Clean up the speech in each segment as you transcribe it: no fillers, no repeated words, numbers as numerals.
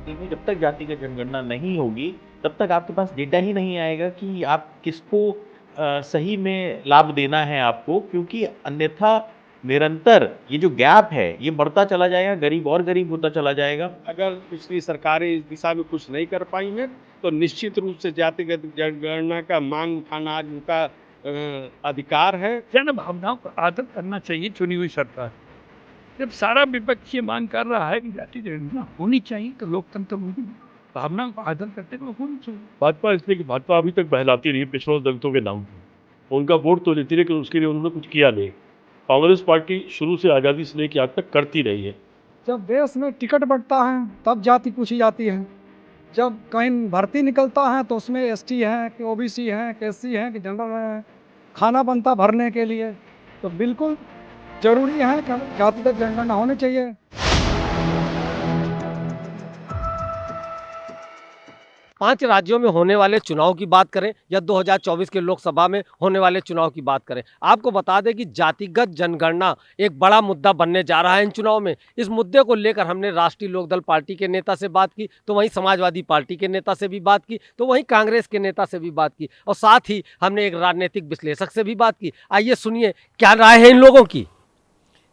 स्थिति में जब तक जातिगत जनगणना नहीं होगी, तब तक आपके पास डेटा ही नहीं आएगा कि आप किसको सही में लाभ देना है आपको, क्योंकि अन्यथा निरंतर ये जो गैप है, ये बढ़ता चला जाएगा, गरीब और गरीब होता चला जाएगा। अगर पिछली सरकारें इस दिशा में कुछ नहीं कर पाई हैं, तो निश्चित रूप से जातिगत जनगणना का मांग उठाना आज उनका अधिकार है। जन भावनाओं का आदर करना चाहिए चुनी हुई सरकार। जब सारा विपक्ष ये मांग कर रहा है कि जाति जनगणना होनी चाहिए, तो लोकतंत्र उनकी भावनाओं का आदर करते हुए होनी चाहिए। भाजपा इसलिए कि भाजपा अभी तक बहलाती रही पिछड़ों दलितों के नाम पर। उनका वोट तो लेती रही, लेकिन उसके लिए उन्होंने कुछ किया नहीं। कांग्रेस पार्टी शुरू से आज़ादी से लेकर आज तक करती रही है। जब देश में टिकट बढ़ता है तब जाति पूछी जाती है। जब कहीं भर्ती निकलता है तो उसमें एसटी है कि ओबीसी है कि एससी है कि जनरल है, खाना बनता भरने के लिए, तो बिल्कुल जरूरी है कि जातिगत जनगणना होनी चाहिए। पांच राज्यों में होने वाले चुनाव की बात करें या 2024 के लोकसभा में होने वाले चुनाव की बात करें, आपको बता दें कि जातिगत जनगणना एक बड़ा मुद्दा बनने जा रहा है इन चुनाव में। इस मुद्दे को लेकर हमने राष्ट्रीय लोकदल पार्टी के नेता से बात की, तो वहीं समाजवादी पार्टी के नेता से भी बात की, तो वहीं कांग्रेस के नेता से भी बात की, और साथ ही हमने एक राजनीतिक विश्लेषक से भी बात की। आइए सुनिए क्या राय है इन लोगों की।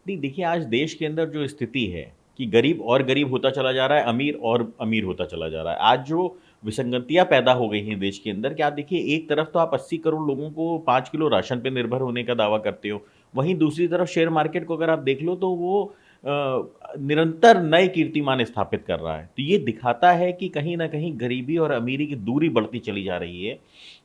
नहीं, देखिए, आज देश के अंदर जो स्थिति है कि गरीब और गरीब होता चला जा रहा है, अमीर और अमीर होता चला जा रहा है। आज जो विसंगतियां पैदा हो गई हैं देश के अंदर, कि आप देखिए, एक तरफ तो आप 80 करोड़ लोगों को 5 किलो राशन पे निर्भर होने का दावा करते हो, वहीं दूसरी तरफ शेयर मार्केट को अगर आप देख लो तो वो निरंतर नए कीर्तिमान स्थापित कर रहा है। तो ये दिखाता है कि कहीं ना कहीं गरीबी और अमीरी की दूरी बढ़ती चली जा रही है।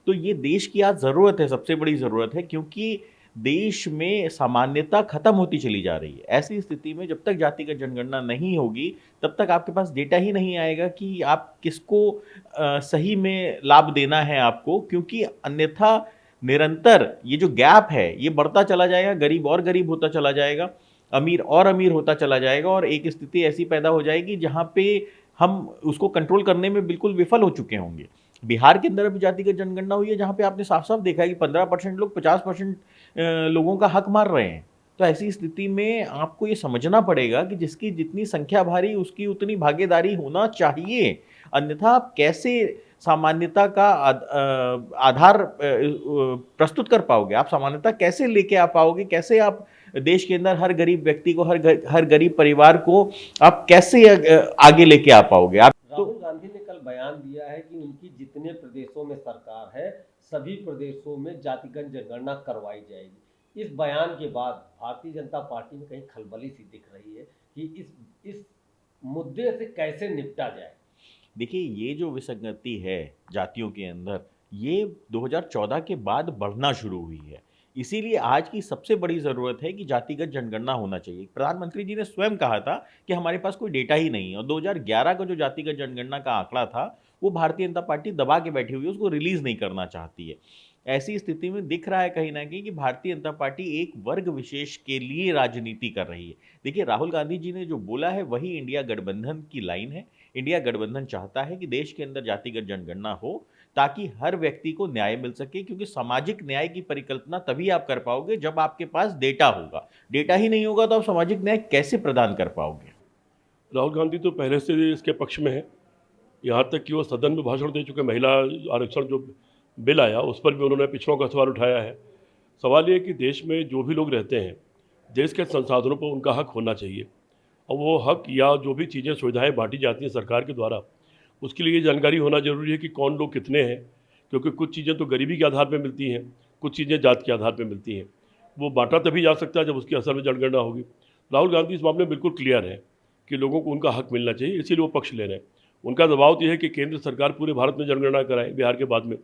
तो ये देश की आज ज़रूरत है, सबसे बड़ी ज़रूरत है, क्योंकि देश में सामान्यता खत्म होती चली जा रही है। ऐसी स्थिति में जब तक जातिगत जनगणना नहीं होगी, तब तक आपके पास डेटा ही नहीं आएगा कि आप किसको सही में लाभ देना है आपको, क्योंकि अन्यथा निरंतर ये जो गैप है, ये बढ़ता चला जाएगा, गरीब और गरीब होता चला जाएगा, अमीर और अमीर होता चला जाएगा, और एक स्थिति ऐसी पैदा हो जाएगी जहाँ पे हम उसको कंट्रोल करने में बिल्कुल विफल हो चुके होंगे। बिहार के अंदर अभी जातिगत जनगणना हुई है, जहाँ पे आपने साफ साफ देखा है कि 15% लोग 50% लोगों का हक मार रहे हैं। तो ऐसी स्थिति में आपको ये समझना पड़ेगा कि जिसकी जितनी संख्या भारी, उसकी उतनी भागीदारी होना चाहिए, अन्यथा आप कैसे सामान्यता का आधार प्रस्तुत कर पाओगे? आप सामान्यता कैसे लेके आ पाओगे? कैसे आप देश के अंदर हर गरीब व्यक्ति को, हर गरीब परिवार को आप कैसे आगे लेके आ पाओगे? आप राहुल गांधी ने कल बयान दिया है कि उनकी जितने प्रदेशों में सरकार है, सभी प्रदेशों में जातिगत जनगणना करवाई जाएगी। इस बयान के बाद भारतीय जनता पार्टी में कहीं खलबली सी दिख रही है कि इस मुद्दे से कैसे निपटा जाए। देखिए, ये जो विसंगति है जातियों के अंदर, ये 2014 के बाद बढ़ना शुरू हुई है। इसीलिए आज की सबसे बड़ी ज़रूरत है कि जातिगत जनगणना होना चाहिए। प्रधानमंत्री जी ने स्वयं कहा था कि हमारे पास कोई डेटा ही नहीं है, और 2011 का जो जातिगत जनगणना का आंकड़ा था, वो भारतीय जनता पार्टी दबा के बैठी हुई है, उसको रिलीज़ नहीं करना चाहती है। ऐसी स्थिति में दिख रहा है कहीं ना कहीं कि भारतीय जनता पार्टी एक वर्ग विशेष के लिए राजनीति कर रही है। देखिए, राहुल गांधी जी ने जो बोला है वही इंडिया गठबंधन की लाइन है। इंडिया गठबंधन चाहता है कि देश के अंदर जातिगत जनगणना हो, ताकि हर व्यक्ति को न्याय मिल सके, क्योंकि सामाजिक न्याय की परिकल्पना तभी आप कर पाओगे जब आपके पास डेटा होगा। डेटा ही नहीं होगा तो आप सामाजिक न्याय कैसे प्रदान कर पाओगे? राहुल गांधी तो पहले से इसके पक्ष में है, यहाँ तक कि वो सदन में भाषण दे चुके। महिला आरक्षण जो बिल आया, उस पर भी उन्होंने पिछड़ों का सवाल उठाया है। सवाल ये कि देश में जो भी लोग रहते हैं, देश के संसाधनों पर उनका हक होना चाहिए, और वो हक या जो भी चीज़ें सुविधाएं बांटी जाती हैं सरकार के द्वारा, उसके लिए ये जानकारी होना जरूरी है कि कौन लोग कितने हैं, क्योंकि कुछ चीज़ें तो गरीबी के आधार पर मिलती हैं, कुछ चीज़ें जात के आधार पर मिलती हैं। वो बांटा तभी जा सकता है जब उसकी असल में जनगणना होगी। राहुल गांधी इस मामले में बिल्कुल क्लियर है कि लोगों को उनका हक मिलना चाहिए, इसीलिए वो पक्ष ले रहे हैं। उनका दबाव तो यह है कि केंद्र सरकार पूरे भारत में जनगणना कराए, बिहार के बाद में।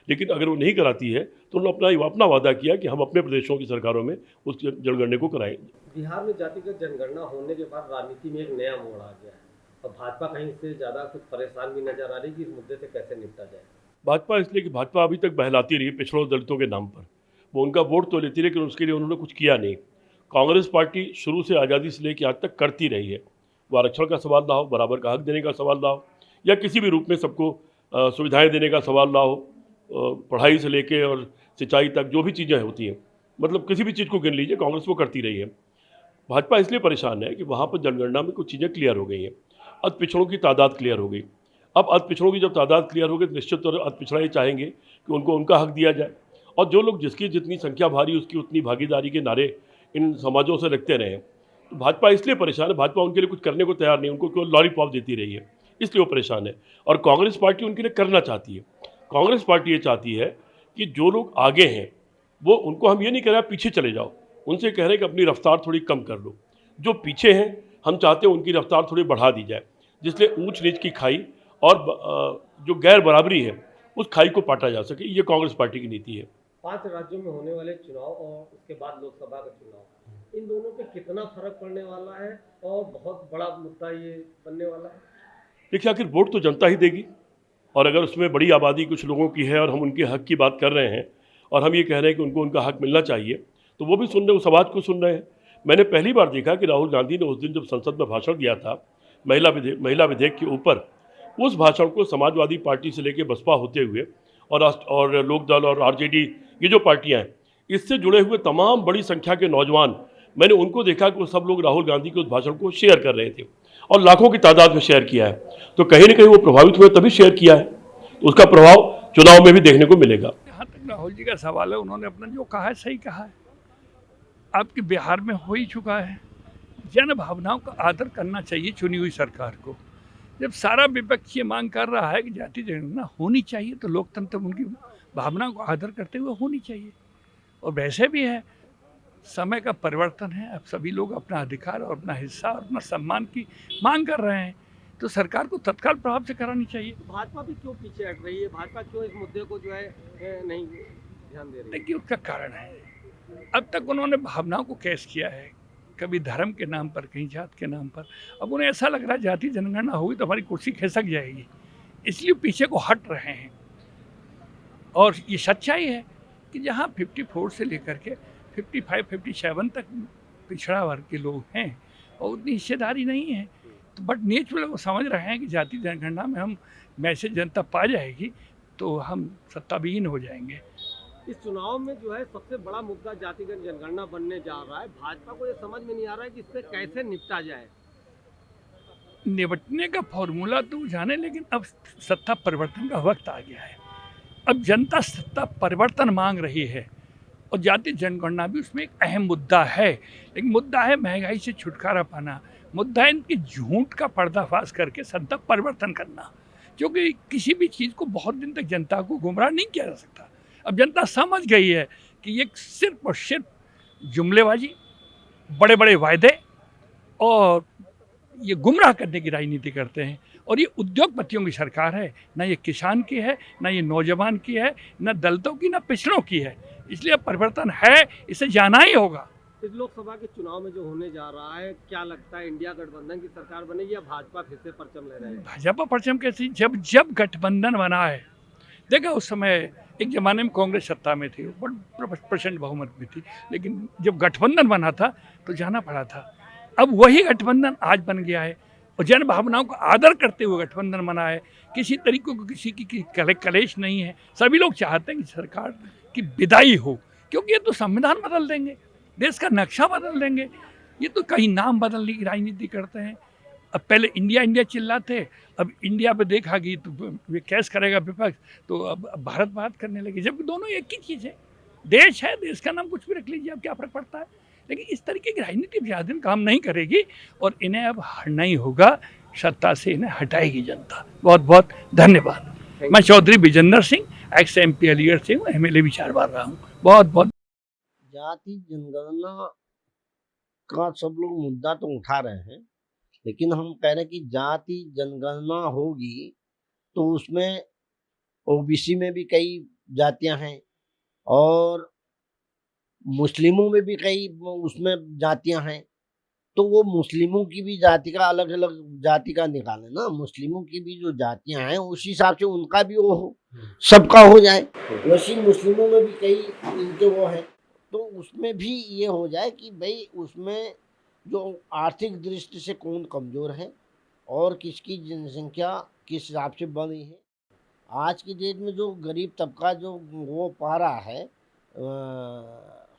लेकिन अगर वो नहीं कराती है तो उन्होंने अपना वादा किया कि हम अपने प्रदेशों की सरकारों में उस जनगणना को कराएंगे। बिहार में जातिगत जनगणना होने के बाद राजनीति में एक नया मोड़ आ गया है, और भाजपा कहीं से ज़्यादा कुछ परेशान भी नजर आ रही कि इस मुद्दे से कैसे निपटा जाए। भाजपा इसलिए कि भाजपा अभी तक बहलाती रही पिछड़ों दलितों के नाम पर। वो उनका वोट तो लेती रही, लेकिन उसके लिए उन्होंने कुछ किया नहीं। कांग्रेस पार्टी शुरू से आज़ादी से लेकर आज तक करती रही है। वो आरक्षण का सवाल ना हो, बराबर का हक देने का सवाल ना हो, या किसी भी रूप में सबको सुविधाएं देने का सवाल ना हो, पढ़ाई से लेके और सिंचाई तक जो भी चीज़ें होती हैं, मतलब किसी भी चीज़ को गिन लीजिए, कांग्रेस वो करती रही है। भाजपा इसलिए परेशान है कि वहाँ पर जनगणना में कुछ चीज़ें क्लियर हो गई हैं। अल्पपिछड़ों की तादाद क्लियर हो गई। अब अल्पपिछड़ों की जब तादाद क्लियर हो गई तो निश्चित तौर पर अल्पपिछड़ा ये चाहेंगे कि उनको उनका हक दिया जाए, और जो लोग जिसकी जितनी संख्या भारी उसकी उतनी भागीदारी के नारे इन समाजों से लगते रहे। तो भाजपा इसलिए परेशान है, भाजपा उनके लिए कुछ करने को तैयार नहीं, उनको केवल लॉलीपॉप देती रही है, इसलिए वो परेशान है। और कांग्रेस पार्टी उनके लिए करना चाहती है। कांग्रेस पार्टी ये चाहती है कि जो लोग आगे हैं वो, उनको हम ये नहीं कह रहे पीछे चले जाओ, उनसे कह रहे हैं कि अपनी रफ्तार थोड़ी कम कर लो। जो पीछे हैं हम चाहते हैं उनकी रफ्तार थोड़ी बढ़ा दी जाए, जिसलिए ऊंच नीच की खाई और जो गैर बराबरी है उस खाई को पाटा जा सके। ये कांग्रेस पार्टी की नीति है। 5 राज्यों में होने वाले चुनाव और उसके बाद लोकसभा का चुनाव, इन दोनों पे कितना फर्क पड़ने वाला है और बहुत बड़ा मुद्दा ये बनने वाला है? देखिए, आखिर वोट तो जनता ही देगी, और अगर उसमें बड़ी आबादी कुछ लोगों की है और हम उनके हक की बात कर रहे हैं और हम ये कह रहे हैं कि उनको उनका हक मिलना चाहिए, तो वो भी सुन रहे, उस आवाज़ को सुन रहे हैं। मैंने पहली बार देखा कि राहुल गांधी ने उस दिन जब संसद में भाषण दिया था महिला विधेयक के ऊपर, उस भाषण को समाजवादी पार्टी से लेकर बसपा होते हुए और लोकदल और आरजेडी, ये जो पार्टियां हैं, इससे जुड़े हुए तमाम बड़ी संख्या के नौजवान, मैंने उनको देखा कि वो सब लोग राहुल गांधी के उस भाषण को शेयर कर रहे थे और लाखों की तादाद में शेयर किया है। तो कहीं ना कहीं वो प्रभावित हुए तभी शेयर किया है, तो उसका प्रभाव चुनाव में भी देखने को मिलेगा। जहाँ तक राहुल जी का सवाल है, उन्होंने अपना जो कहा है सही कहा है। आपके बिहार में हो ही चुका है। जन भावनाओं का आदर करना चाहिए चुनी हुई सरकार को। जब सारा विपक्ष ये मांग कर रहा है कि जाति जनगणना होनी चाहिए, तो लोकतंत्र उनकी भावनाओं को आदर करते हुए होनी चाहिए। और वैसे भी है, समय का परिवर्तन है, अब सभी लोग अपना अधिकार और अपना हिस्सा और अपना सम्मान की मांग कर रहे हैं, तो सरकार को तत्काल प्रभाव से करानी चाहिए। भाजपा भी क्यों पीछे हट रही है? भाजपा क्यों इस मुद्दे को जो है नहीं ध्यान दे रही है? देखिए, उसका कारण है, अब तक उन्होंने भावनाओं को कैश किया है, कभी धर्म के नाम पर, कहीं जात के नाम पर। अब उन्हें ऐसा लग रहा है जाति जनगणना होगी तो हमारी कुर्सी खिसक जाएगी, इसलिए पीछे को हट रहे हैं। और ये सच्चाई है कि जहाँ 54 से लेकर के 55-57 तक पिछड़ा वर्ग के लोग हैं और उतनी हिस्सेदारी नहीं है, तो बट नेचुरल वो समझ रहे हैं कि जाति जनगणना में हम मैसेज जनता पा जाएगी तो हम सत्ताविहीन हो जाएंगे। इस चुनाव में जो है सबसे बड़ा मुद्दा जातिगत जनगणना बनने जा रहा है। भाजपा को ये समझ में नहीं आ रहा है कि इससे कैसे निपटा जाए। निपटने का फॉर्मूला तो जाने, लेकिन अब सत्ता परिवर्तन का वक्त आ गया है। अब जनता सत्ता परिवर्तन मांग रही है और जाति जनगणना भी उसमें एक अहम मुद्दा है। लेकिन मुद्दा है महंगाई से छुटकारा पाना, मुद्दा है इनके झूठ का पर्दाफाश करके सत्ता परिवर्तन करना, क्योंकि किसी भी चीज़ को बहुत दिन तक जनता को गुमराह नहीं किया जा सकता। अब जनता समझ गई है कि ये सिर्फ और सिर्फ जुमलेबाजी, बड़े बड़े वायदे और ये गुमराह करने की राजनीति करते हैं। और ये उद्योगपतियों की सरकार है, ना ये किसान की है, ना ये नौजवान की है, ना दलितों की, ना पिछड़ों की है। इसलिए अब परिवर्तन है, इसे जाना ही होगा। इस लोकसभा के चुनाव में जो होने जा रहा है, क्या लगता है इंडिया गठबंधन की सरकार बनेगी या भाजपा फिर से परचम ले रहे हैं? भाजपा परचम कैसी? जब गठबंधन बना है, देखा उस समय एक ज़माने में कांग्रेस सत्ता में थी, बड़ा प्रचंड बहुमत में थी, लेकिन जब गठबंधन बना था तो जाना पड़ा था। अब वही गठबंधन आज बन गया है और जन भावनाओं का आदर करते हुए गठबंधन बना है। किसी तरीके को किसी की कलेश नहीं है। सभी लोग चाहते हैं कि सरकार की विदाई हो, क्योंकि ये तो संविधान बदल देंगे, देश का नक्शा बदल देंगे। ये तो कहीं नाम बदलने की राजनीति करते हैं। अब पहले इंडिया इंडिया चिल्लाते, अब इंडिया पे देखा कि तो ये कैस करेगा विपक्ष, तो अब भारत बात करने लगे, जबकि दोनों एक ही चीज़ है। देश है, देश का नाम कुछ भी रख लीजिए, अब क्या फ़र्क पड़ता है। लेकिन इस तरीके की राजनीति ज़्यादा दिन काम नहीं करेगी और इन्हें अब हटना ही होगा, सत्ता से इन्हें हटाएगी जनता। बहुत बहुत धन्यवाद। मैं चौधरी विजेंद्र सिंह, एक्स MP अलीगढ़ से हूँ, MLA भी 4 बार रहा हूँ। बहुत बहुत। जाति जनगणना का सब लोग मुद्दा तो उठा रहे हैं, लेकिन हम कह रहे हैं कि जाति जनगणना होगी तो उसमें OBC में भी कई जातियां हैं और मुस्लिमों में भी कई उसमें जातियां हैं, तो वो मुस्लिमों की भी जाति का अलग अलग जाति का निकालें ना। मुस्लिमों की भी जो जातियां हैं उस हिसाब से उनका भी वो हो, सबका हो जाए। वैसे मुस्लिमों में भी कई इनके वो हैं, तो उसमें भी ये हो जाए कि भाई उसमें जो आर्थिक दृष्टि से कौन कमज़ोर है और किसकी जनसंख्या किस हिसाब से बढ़ रही है। आज की डेट में जो गरीब तबका जो वो पा रहा है,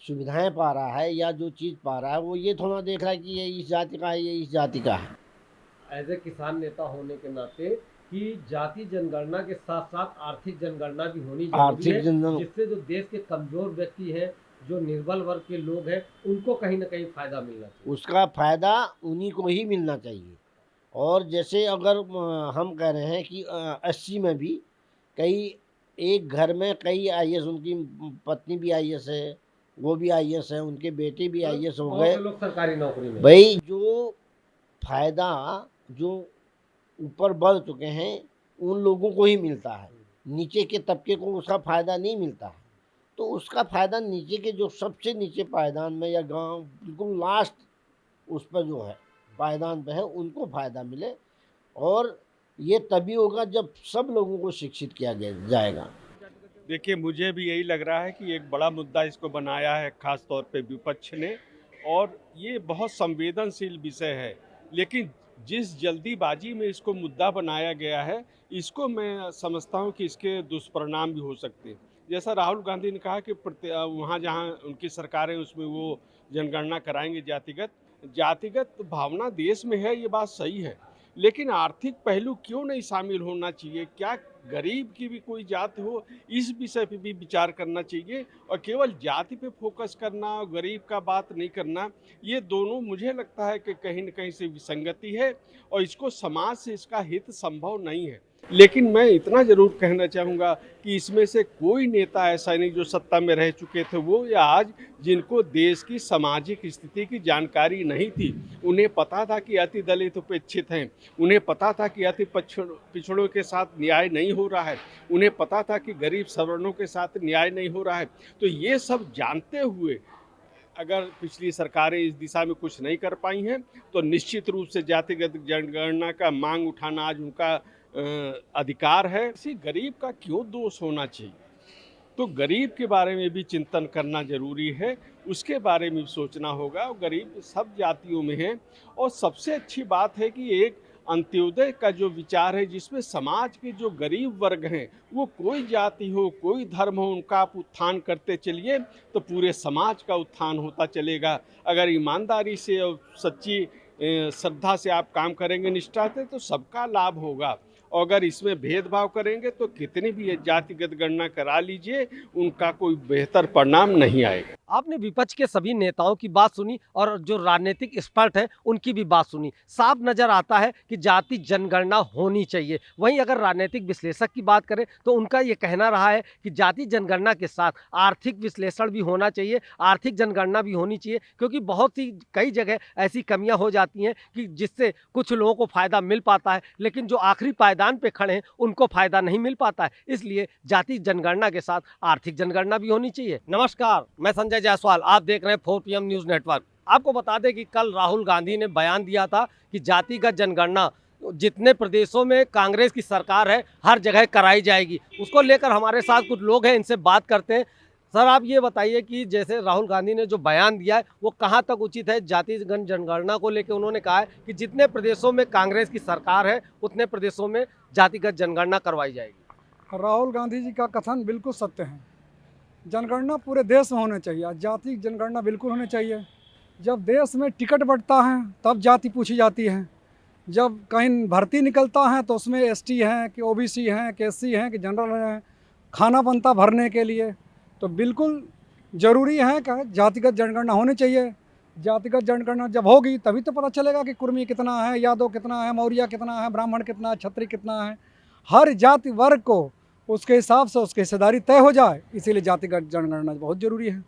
सुविधाएं पा रहा है या जो चीज़ पा रहा है, वो ये थोड़ा देख रहा है कि ये इस जाति का है, ये इस जाति का है। एज ए किसान नेता होने के नाते कि जाति जनगणना के साथ साथ आर्थिक जनगणना भी होनी जरूरी आर्थिक है, जनगणना जिससे जो देश के कमजोर व्यक्ति है, जो निर्बल वर्ग के लोग हैं, उनको कहीं ना कहीं फायदा मिलना चाहिए। उसका फायदा उन्हीं को ही मिलना चाहिए। और जैसे अगर हम कह रहे हैं कि 80 में भी कई एक घर में कई आईएएस, उनकी पत्नी भी आईएएस है, वो भी आईएएस है, उनके बेटे भी आईएएस हो बहुत गए। से लोग सरकारी नौकरी में। भाई जो फायदा जो ऊपर बढ़ चुके हैं उन लोगों को ही मिलता है, नीचे के तबके को उसका फायदा नहीं मिलता है। तो उसका फायदा नीचे के जो सबसे नीचे पायदान में या गांव बिल्कुल लास्ट उस पर जो है पायदान पे है, उनको फायदा मिले। और ये तभी होगा जब सब लोगों को शिक्षित किया जाएगा। देखिए, मुझे भी यही लग रहा है कि एक बड़ा मुद्दा इसको बनाया है खास तौर पे विपक्ष ने, और ये बहुत संवेदनशील विषय है। लेकिन जिस जल्दीबाजी में इसको मुद्दा बनाया गया है, इसको मैं समझता हूँ कि इसके दुष्परिणाम भी हो सकते हैं। जैसा राहुल गांधी ने कहा कि वहाँ जहाँ उनकी सरकार है उसमें वो जनगणना कराएंगे जातिगत भावना देश में है, ये बात सही है। लेकिन आर्थिक पहलू क्यों नहीं शामिल होना चाहिए? क्या गरीब की भी कोई जाति हो, इस विषय पे भी विचार करना चाहिए। और केवल जाति पे फोकस करना और गरीब का बात नहीं करना, ये दोनों मुझे लगता है कि कहीं न कहीं से विसंगति है, और इसको समाज से इसका हित संभव नहीं है। लेकिन मैं इतना ज़रूर कहना चाहूँगा कि इसमें से कोई नेता ऐसा नहीं जो सत्ता में रह चुके थे वो या आज, जिनको देश की सामाजिक स्थिति की जानकारी नहीं थी। उन्हें पता था कि अति दलित उपेक्षित हैं, उन्हें पता था कि अति पिछड़ों के साथ न्याय नहीं हो रहा है, उन्हें पता था कि गरीब सवर्णों के साथ न्याय नहीं हो रहा है। तो ये सब जानते हुए अगर पिछली सरकारें इस दिशा में कुछ नहीं कर पाई हैं, तो निश्चित रूप से जातिगत जनगणना का मांग उठाना आज उनका अधिकार है। किसी गरीब का क्यों दोष होना चाहिए? तो गरीब के बारे में भी चिंतन करना जरूरी है, उसके बारे में भी सोचना होगा। और गरीब सब जातियों में है, और सबसे अच्छी बात है कि एक अंत्योदय का जो विचार है, जिसमें समाज के जो गरीब वर्ग हैं, वो कोई जाति हो, कोई धर्म हो, उनका आप उत्थान करते चलिए तो पूरे समाज का उत्थान होता चलेगा। अगर ईमानदारी से और सच्ची श्रद्धा से आप काम करेंगे, निष्ठा से, तो सबका लाभ होगा। और अगर इसमें भेदभाव करेंगे तो कितनी भी जातिगत गणना करा लीजिए, उनका कोई बेहतर परिणाम नहीं आएगा। आपने विपक्ष के सभी नेताओं की बात सुनी और जो राजनीतिक एक्सपर्ट हैं उनकी भी बात सुनी। साफ नजर आता है कि जाति जनगणना होनी चाहिए। वहीं अगर राजनीतिक विश्लेषक की बात करें तो उनका ये कहना रहा है कि जाति जनगणना के साथ आर्थिक विश्लेषण भी होना चाहिए, आर्थिक जनगणना भी होनी चाहिए, क्योंकि बहुत सी कई जगह ऐसी कमियां हो जाती हैं कि जिससे कुछ लोगों को फायदा मिल पाता है, लेकिन जो आखिरी पायदान पे खड़े हैं उनको फायदा नहीं मिल पाता है। इसलिए जाति जनगणना के साथ आर्थिक जनगणना भी होनी चाहिए। नमस्कार, मैं संजय जायसवाल, आप देख रहे हैं 4PM न्यूज़ नेटवर्क। आपको बता दें कि कल राहुल गांधी ने बयान दिया था कि जातिगत जनगणना जितने प्रदेशों में कांग्रेस की सरकार है हर जगह कराई जाएगी। उसको लेकर हमारे साथ कुछ लोग हैं, इनसे बात करते हैं। सर, आप ये बताइए कि जैसे राहुल गांधी ने जो बयान दिया है वो कहाँ तक उचित है? जातिगत जनगणना को लेकर उन्होंने कहा है कि जितने प्रदेशों में कांग्रेस की सरकार है उतने प्रदेशों में जातिगत जनगणना करवाई जाएगी। राहुल गांधी जी का कथन बिल्कुल सत्य है। जनगणना पूरे देश में होना चाहिए, जाति जनगणना बिल्कुल होनी चाहिए। जब देश में टिकट बढ़ता है तब जाति पूछी जाती है। जब कहीं भर्ती निकलता है तो उसमें ST हैं कि OBC हैं कि SC हैं कि जनरल हैं, खाना बनता भरने के लिए तो बिल्कुल ज़रूरी है कि जातिगत जनगणना होनी चाहिए। जातिगत जनगणना जब होगी तभी तो पता चलेगा कि कुर्मी कितना है, यादव कितना है, मौर्य कितना है, ब्राह्मण कितना है, क्षत्रिय कितना है। हर जाति वर्ग को उसके हिसाब से उसकी हिस्सेदारी तय हो जाए, इसीलिए जातिगत जनगणना बहुत ज़रूरी है।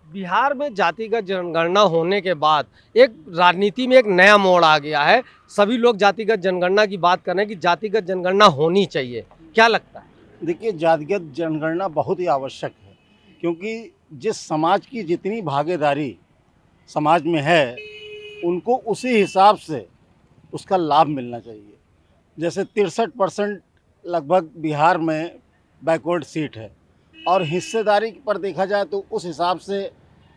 बिहार में जातिगत जनगणना होने के बाद एक राजनीति में एक नया मोड़ आ गया है। सभी लोग जातिगत जनगणना की बात कर रहे हैं कि जातिगत जनगणना होनी चाहिए। क्या लगता है? देखिए, जातिगत जनगणना बहुत ही आवश्यक है, क्योंकि जिस समाज की जितनी भागीदारी समाज में है उनको उसी हिसाब से उसका लाभ मिलना चाहिए। जैसे 63% लगभग बिहार में बैकवर्ड सीट है, और हिस्सेदारी पर देखा जाए तो उस हिसाब से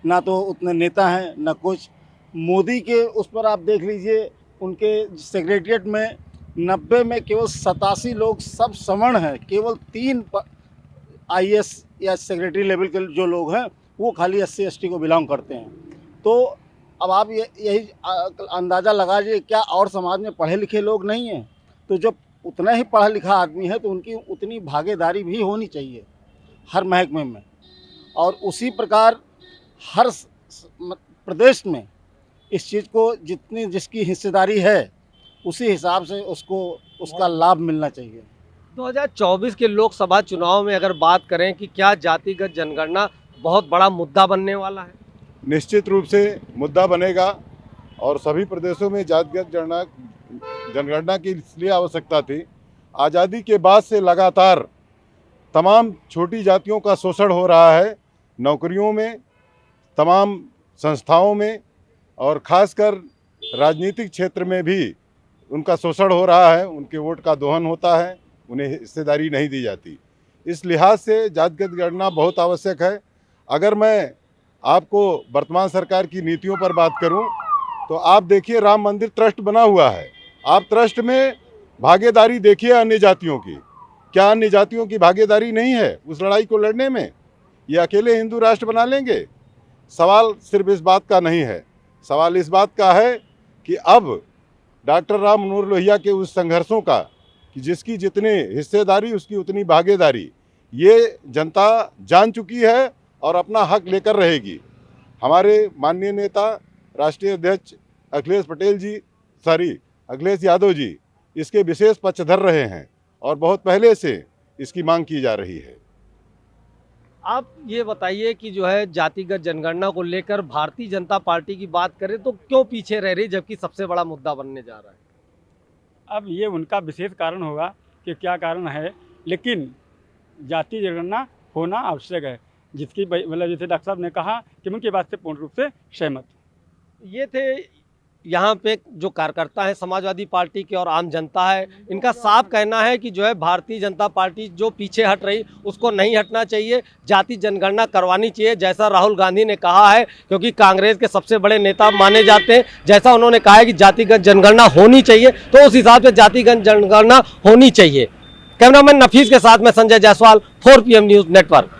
ना तो उतने नेता हैं ना कुछ। मोदी के उस पर आप देख लीजिए, उनके सेक्रेटरीट में 90 में केवल 87 लोग सब सवर्ण हैं, केवल 3 IAS या सेक्रेटरी लेवल के जो लोग हैं वो खाली SC ST को बिलोंग करते हैं। तो अब आप यही अंदाज़ा लगाइए, क्या और समाज में पढ़े लिखे लोग नहीं हैं? तो जब उतना ही पढ़ा लिखा आदमी है तो उनकी उतनी भागीदारी भी होनी चाहिए हर महकमे में। और उसी प्रकार हर प्रदेश में इस चीज़ को जितनी जिसकी हिस्सेदारी है उसी हिसाब से उसको उसका लाभ मिलना चाहिए। 2024 के लोकसभा चुनाव में अगर बात करें कि क्या जातिगत जनगणना बहुत बड़ा मुद्दा बनने वाला है? निश्चित रूप से मुद्दा बनेगा और सभी प्रदेशों में जातिगत जनगणना की इसलिए आवश्यकता थी। आज़ादी के बाद से लगातार तमाम छोटी जातियों का शोषण हो रहा है, नौकरियों में, तमाम संस्थाओं में और ख़ासकर राजनीतिक क्षेत्र में भी उनका शोषण हो रहा है। उनके वोट का दोहन होता है, उन्हें हिस्सेदारी नहीं दी जाती। इस लिहाज से जातिगत गणना बहुत आवश्यक है। अगर मैं आपको वर्तमान सरकार की नीतियों पर बात करूं तो आप देखिए राम मंदिर ट्रस्ट बना हुआ है। आप ट्रस्ट में भागीदारी देखिए अन्य जातियों की, क्या अन्य जातियों की भागीदारी नहीं है उस लड़ाई को लड़ने में? ये अकेले हिंदू राष्ट्र बना लेंगे? सवाल सिर्फ इस बात का नहीं है, सवाल इस बात का है कि अब डॉक्टर राम मनोहर लोहिया के उस संघर्षों का कि जिसकी जितनी हिस्सेदारी उसकी उतनी भागीदारी, ये जनता जान चुकी है और अपना हक लेकर रहेगी। हमारे माननीय नेता राष्ट्रीय अध्यक्ष अखिलेश यादव जी इसके विशेष पक्षधर रहे हैं और बहुत पहले से इसकी मांग की जा रही है। आप ये बताइए कि जो है जातिगत जनगणना को लेकर भारतीय जनता पार्टी की बात करें तो क्यों पीछे रह रही, जबकि सबसे बड़ा मुद्दा बनने जा रहा है? अब ये उनका विशेष कारण होगा कि क्या कारण है, लेकिन जाति जनगणना होना आवश्यक है, जिसकी मतलब जैसे डॉक्टर साहब ने कहा कि उनकी बात से पूर्ण रूप से सहमत। ये थे यहाँ पे जो कार्यकर्ता है समाजवादी पार्टी के और आम जनता है, इनका साफ कहना है कि जो है भारतीय जनता पार्टी जो पीछे हट रही उसको नहीं हटना चाहिए, जाति जनगणना करवानी चाहिए जैसा राहुल गांधी ने कहा है, क्योंकि कांग्रेस के सबसे बड़े नेता माने जाते हैं। जैसा उन्होंने कहा है कि जातिगत जनगणना होनी चाहिए तो उस हिसाब से जातिगत जनगणना होनी चाहिए। कैमरामैन नफीस के साथ में Sanjay Jaiswal, 4PM news network.